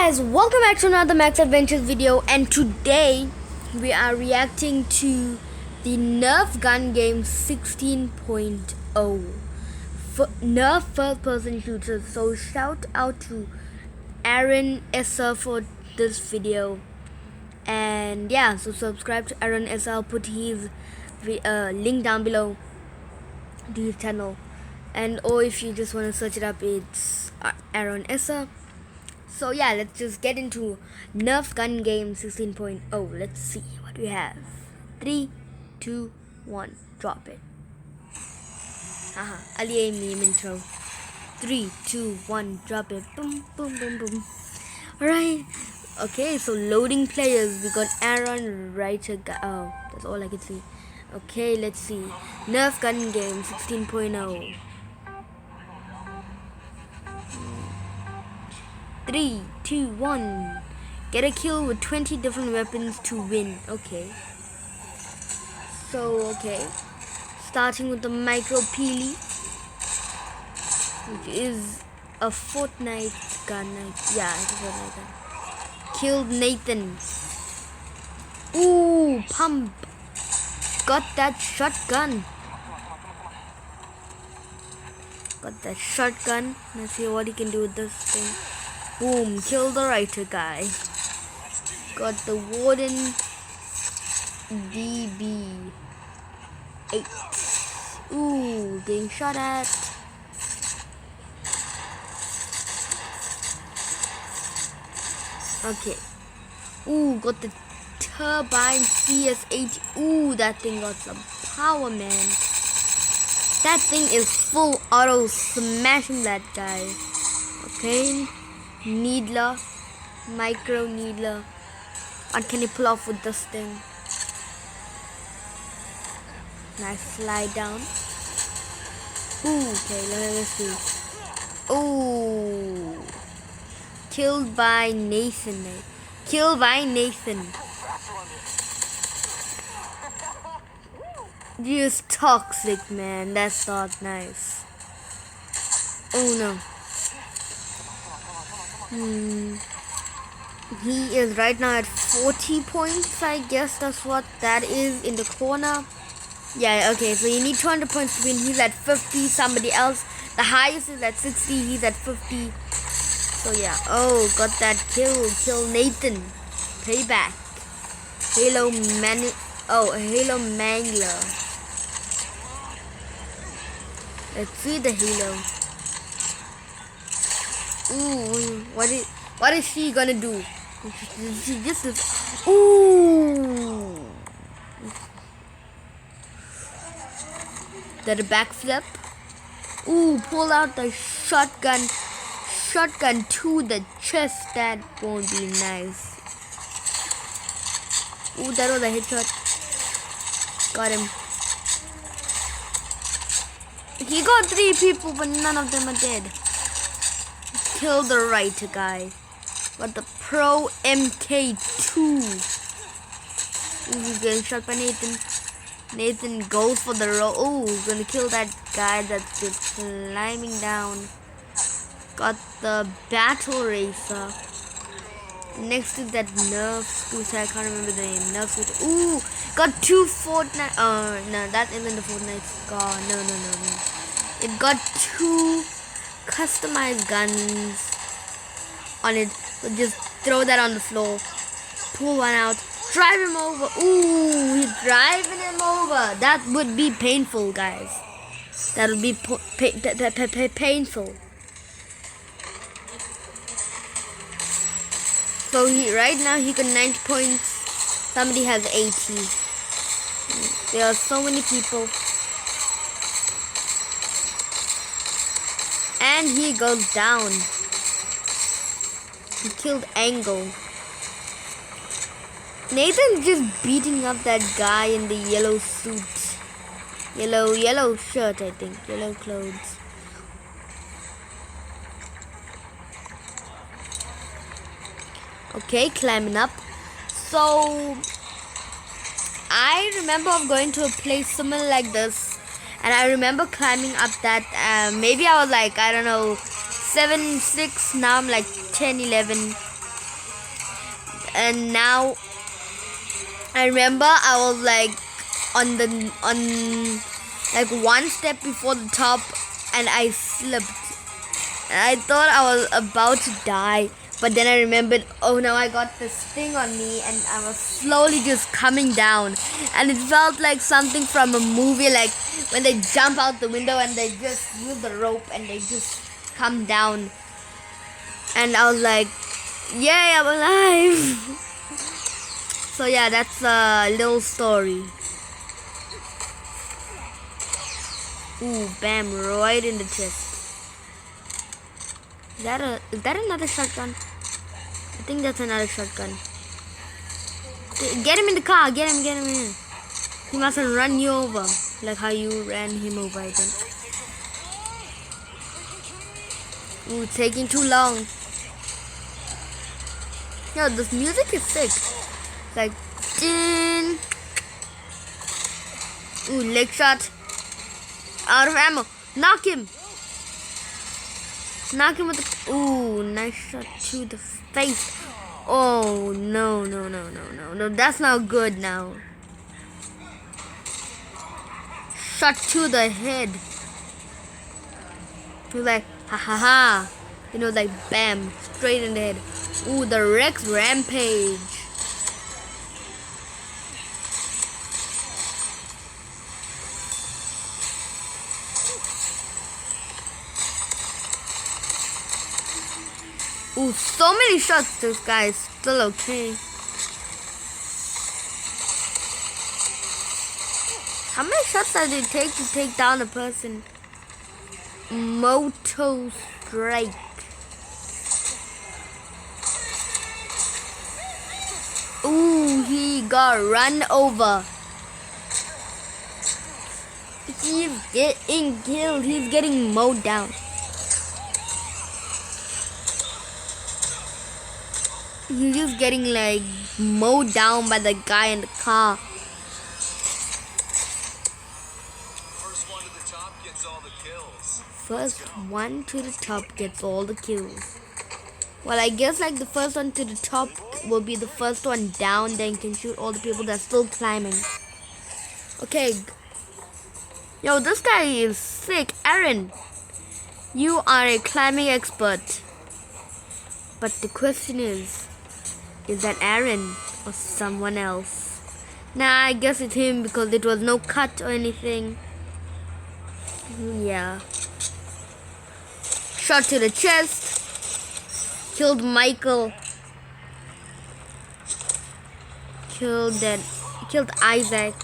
Guys, welcome back to another Max Adventures video, and today we are reacting to the Nerf gun game 16.0 for Nerf first person shooters. So shout out to Aaron Esser for this video, and yeah, so subscribe to Aaron Esser. I'll put his link down below to his channel, and or if you just want to search it up, it's Aaron Esser. So yeah, let's just get into Nerf gun game 16.0. Let's see what we have. 3, 2, 1, drop it. Haha, Ali meme intro. 3, 2, 1, drop it. Boom, boom, boom, boom. Alright. Okay, so loading players. We got Aaron, writer, oh, that's all I can see. Okay, let's see. Nerf gun game 16.0. 3, 2, 1. Get a kill with 20 different weapons to win. Okay. So, okay. Starting with the Micro Peely, which is a Fortnite gun. Yeah, it's a Fortnite gun. Killed Nathan. Ooh, pump. Got that shotgun. Got that shotgun. Let's see what he can do with this thing. Boom, kill the writer guy. Got the Warden DB8. Ooh, getting shot at. Okay. Ooh, got the Turbine CS8. Ooh, that thing got some power, man. That thing is full auto smashing that guy. Okay. Needler, micro needler. What can you pull off with this thing? Nice slide down. Ooh, okay, let's see. Ooh, killed by Nathan. Killed by Nathan. Just toxic, man. That's not nice. Oh no. He is right now at 40 points, I guess that's what that is in the corner. Yeah, okay, so you need 200 points to win. He's at 50, somebody else. The highest is at 60, he's at 50. So yeah, oh, got that kill. Kill Nathan. Payback. Halo Mangler. Let's see the Halo. Ooh, what is she gonna do? She just is. Ooh, that a backflip. Ooh, pull out the shotgun to the chest. That won't be nice. Ooh, that was a headshot. Got him. He got 3 people, but none of them are dead. Kill the writer guy. Got the Pro MK2. Ooh, he's getting shot by Nathan. Nathan goes for the row. Oh, he's gonna kill that guy that's just climbing down. Got the Battle Racer. Next is that Nerf scooter. I can't remember the name. Nerf scooter. Ooh, got 2 Fortnite. No, that isn't the Fortnite scar. No. It got 2 customized guns on it. So just throw that on the floor, pull one out, drive him over. Ooh, he's driving him over. That would be painful, guys. That would be painful. So right now he got 90 points. Somebody has 80. There are so many people. And he goes down. He killed Angle. Nathan's just beating up that guy in the yellow suit. Yellow shirt, I think. Yellow clothes. Okay, climbing up. So, I remember of going to a place similar like this. And I remember climbing up that, maybe I was like, I don't know, 7, 6, now I'm like 10, 11. and now I remember I was like on like one step before the top, and I slipped. And I thought I was about to die, but then I remembered, oh no, I got this thing on me, and I was slowly just coming down, and it felt like something from a movie, like when they jump out the window and they just use the rope and they just come down. And I was like, yay, I'm alive. So yeah, that's a little story. Ooh, bam, right in the chest. Is that another shotgun? I think that's another shotgun. Get him in the car, get him in. He mustn't run you over, like how you ran him over, I think. Ooh, taking too long. Yo, this music is sick. It's like, ding. Ooh, leg shot. Out of ammo. Knock him. Knock him with the... Ooh, nice shot to the face. Oh, no. That's not good now. Shot to the head. You're like, ha ha ha. You know, like, bam. Straight in the head. Ooh, the Rex Rampage. Ooh, so many shots. This guy is still okay. How many shots does it take to take down a person? Moto Strike. Ooh, he got run over. He's getting killed. He's getting mowed down. He's just getting like mowed down by the guy in the car. First one to the top gets all the kills. First one to the top gets all the kills. Well, I guess like the first one to the top will be the first one down, then can shoot all the people that's still climbing. Okay. Yo, this guy is sick. Aaron, you are a climbing expert. But the question is that Aaron or someone else? Nah, I guess it's him because it was no cut or anything. Yeah. Shot to the chest. Killed Michael. Killed Isaac.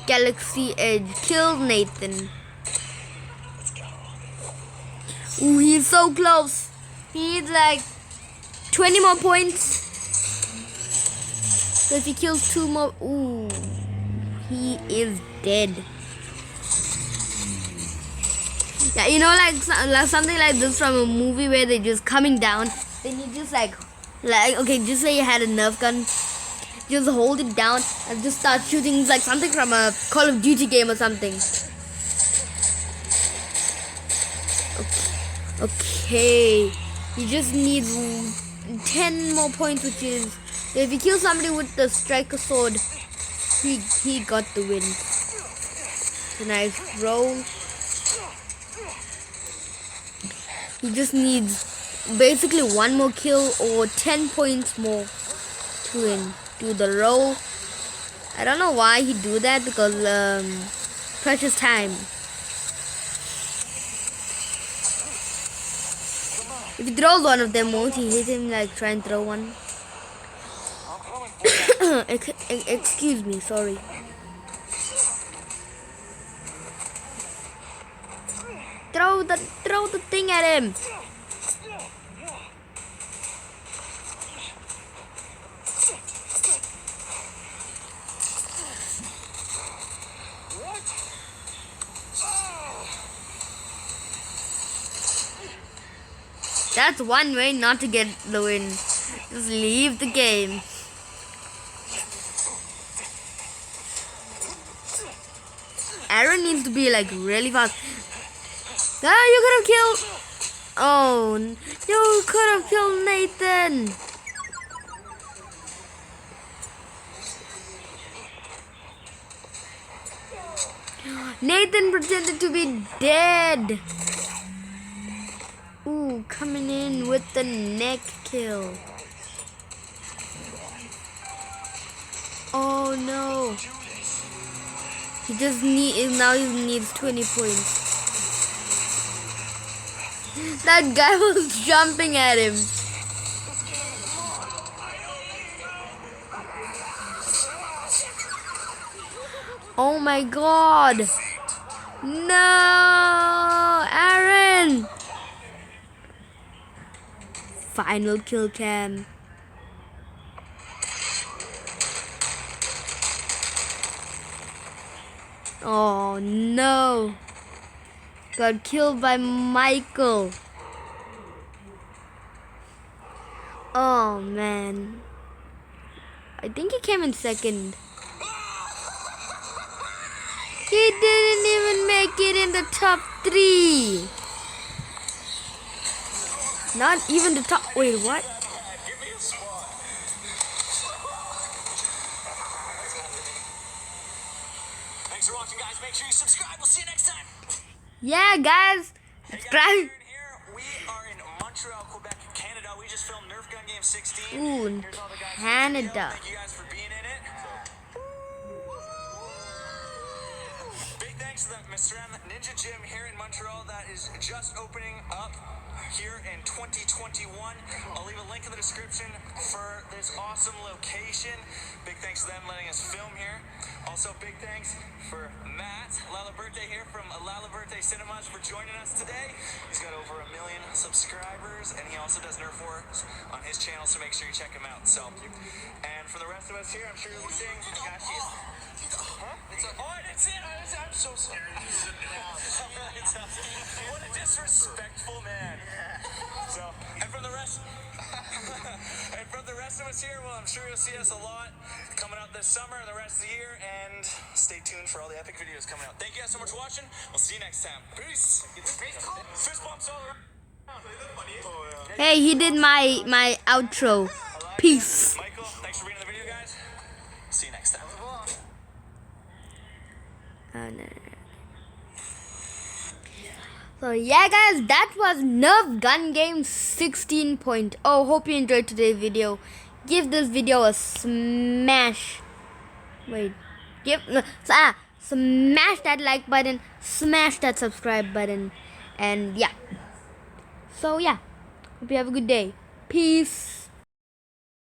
Galaxy Edge. Killed Nathan. Ooh, he's so close. He needs like 20 more points. So if he kills 2 more, ooh, he is dead. Yeah, you know, like something like this from a movie where they're just coming down. Then you just like okay, just say you had a Nerf gun, just hold it down and just start shooting like something from a Call of Duty game or something. Okay, you just need 10 more points, which is if you kill somebody with the striker sword, he got the win. It's a nice roll. He just needs basically 1 more kill or 10 points more to win. Do the roll. I don't know why he do that, because precious time. If he throws one of them, won't he hit him like try and throw one? Excuse me, sorry. Throw the thing at him. That's one way not to get the win. Just leave the game. Aaron needs to be like really fast. Ah, you could have killed. Oh, you could have killed Nathan. Nathan pretended to be dead. Ooh, coming in with the neck kill. Oh no. He needs 20 points. That guy was jumping at him. Oh my god. No, Aaron. Final kill cam. Oh no. Got killed by Michael. Oh man. I think he came in second. He didn't even make it in the top 3. Not even the top. Wait, what? Thanks for watching, guys. Make sure you subscribe. We'll see you next time. Yeah, guys. Hey guys, Subscribe. we are in Montreal, Quebec, Canada. We just filmed Nerf Gun Game 16. Ooh, Here's all the guys in the Canada. video. Thank you guys for being in it. Big thanks to the Mr. M Ninja Gym here in Montreal that is just opening up here in 2021. I'll leave a link in the description for this awesome location. Big thanks to them letting us film here. Also, big thanks for Matt Laliberte here from Laliberte Cinemas for joining us today. He's got over 1 million subscribers, and he also does Nerf Wars on his channel, so make sure you check him out. So, and for the rest of us here, I'm sure you'll be seeing. Gosh, oh, I didn't see it. I'm so sorry. What a disrespectful man. So, and from the rest, of us here, well, I'm sure you'll see us a lot coming out this summer and the rest of the year. And stay tuned for all the epic videos coming out. Thank you guys so much for watching. We'll see you next time. Peace. Fist bumps all around. Hey, he did my outro. Peace. Michael, thanks for being in the video, guys. See you next time. No. So yeah guys, that was Nerf Gun Game 16.0. Hope you enjoyed today's video. Give this video a smash. Smash that like button, smash that subscribe button, and yeah. So yeah, hope you have a good day. Peace.